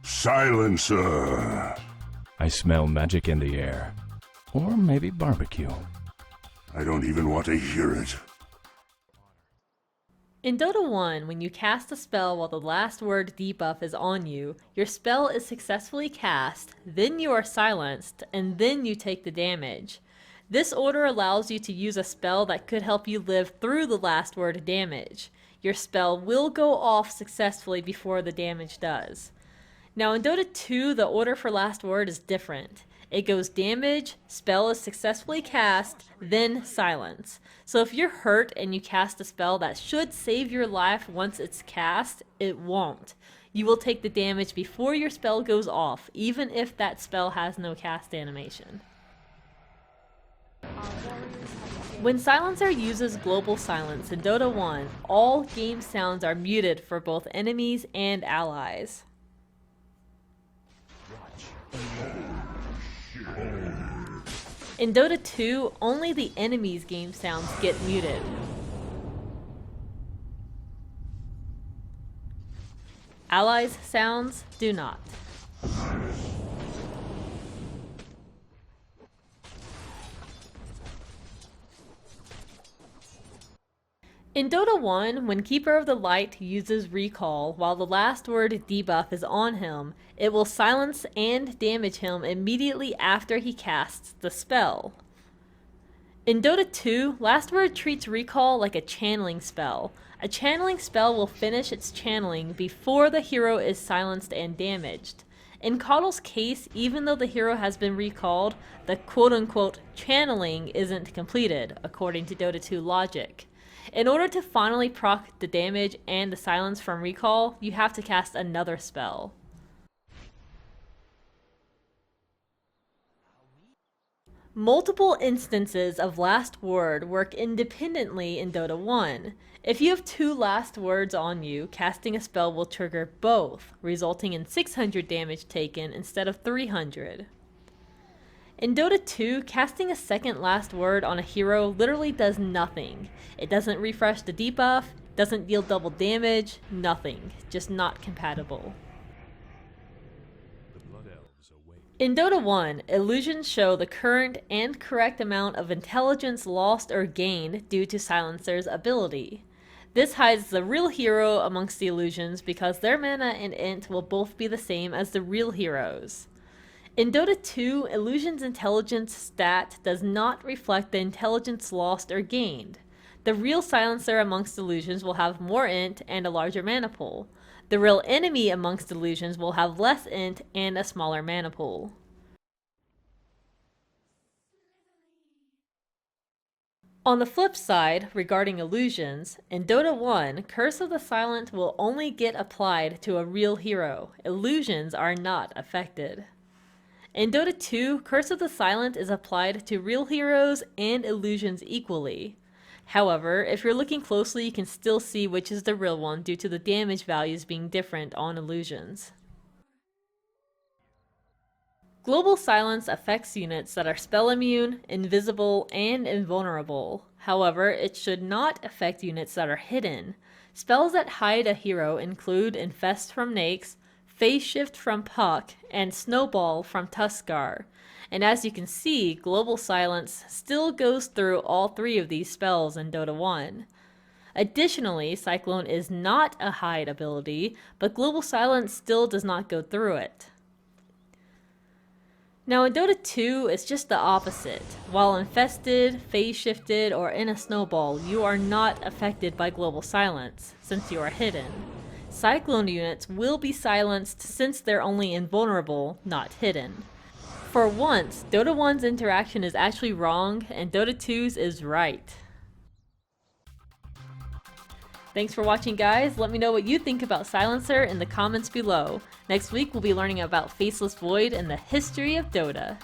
Silencer! I smell magic in the air. Or maybe barbecue. I don't even want to hear it. In Dota 1, when you cast a spell while the last word debuff is on you, your spell is successfully cast, then you are silenced, and then you take the damage. This order allows you to use a spell that could help you live through the last word damage. Your spell will go off successfully before the damage does. Now in Dota 2, the order for last word is different. It goes damage, spell is successfully cast, then silence. So if you're hurt and you cast a spell that should save your life once it's cast, it won't. You will take the damage before your spell goes off, even if that spell has no cast animation. When Silencer uses Global Silence in Dota 1, all game sounds are muted for both enemies and allies. In Dota 2, only the enemy's game sounds get muted. Allies' sounds do not. In Dota 1, when Keeper of the Light uses Recall while the last word debuff is on him, it will silence and damage him immediately after he casts the spell. In Dota 2, last word treats Recall like a channeling spell. A channeling spell will finish its channeling before the hero is silenced and damaged. In Coddle's case, even though the hero has been recalled, the quote-unquote channeling isn't completed, according to Dota 2 logic. In order to finally proc the damage and the silence from recall, you have to cast another spell. Multiple instances of last word work independently in Dota 1. If you have 2 last words on you, casting a spell will trigger both, resulting in 600 damage taken instead of 300. In Dota 2, casting a second last word on a hero literally does nothing. It doesn't refresh the debuff, doesn't deal double damage, nothing. Just not compatible. In Dota 1, illusions show the current and correct amount of intelligence lost or gained due to Silencer's ability. This hides the real hero amongst the illusions because their mana and int will both be the same as the real heroes. In Dota 2, Illusion's intelligence stat does not reflect the intelligence lost or gained. The real Silencer amongst illusions will have more int and a larger mana pool. The real enemy amongst illusions will have less int and a smaller mana pool. On the flip side, regarding illusions, in Dota 1, Curse of the Silent will only get applied to a real hero. Illusions are not affected. In Dota 2, Curse of the Silent is applied to real heroes and illusions equally. However, if you're looking closely, you can still see which is the real one due to the damage values being different on illusions. Global Silence affects units that are spell immune, invisible, and invulnerable. However, it should not affect units that are hidden. Spells that hide a hero include Infest from Nakes, Phase Shift from Puck, and Snowball from Tuskar. And as you can see, Global Silence still goes through all 3 of these spells in Dota 1. Additionally, Cyclone is not a hide ability, but Global Silence still does not go through it. Now in Dota 2, it's just the opposite. While infested, phase shifted, or in a snowball, you are not affected by Global Silence, since you are hidden. Cyclone units will be silenced since they're only invulnerable, not hidden. For once, Dota 1's interaction is actually wrong, and Dota 2's is right. Thanks for watching, guys. Let me know what you think about Silencer in the comments below. Next week, we'll be learning about Faceless Void and the history of Dota.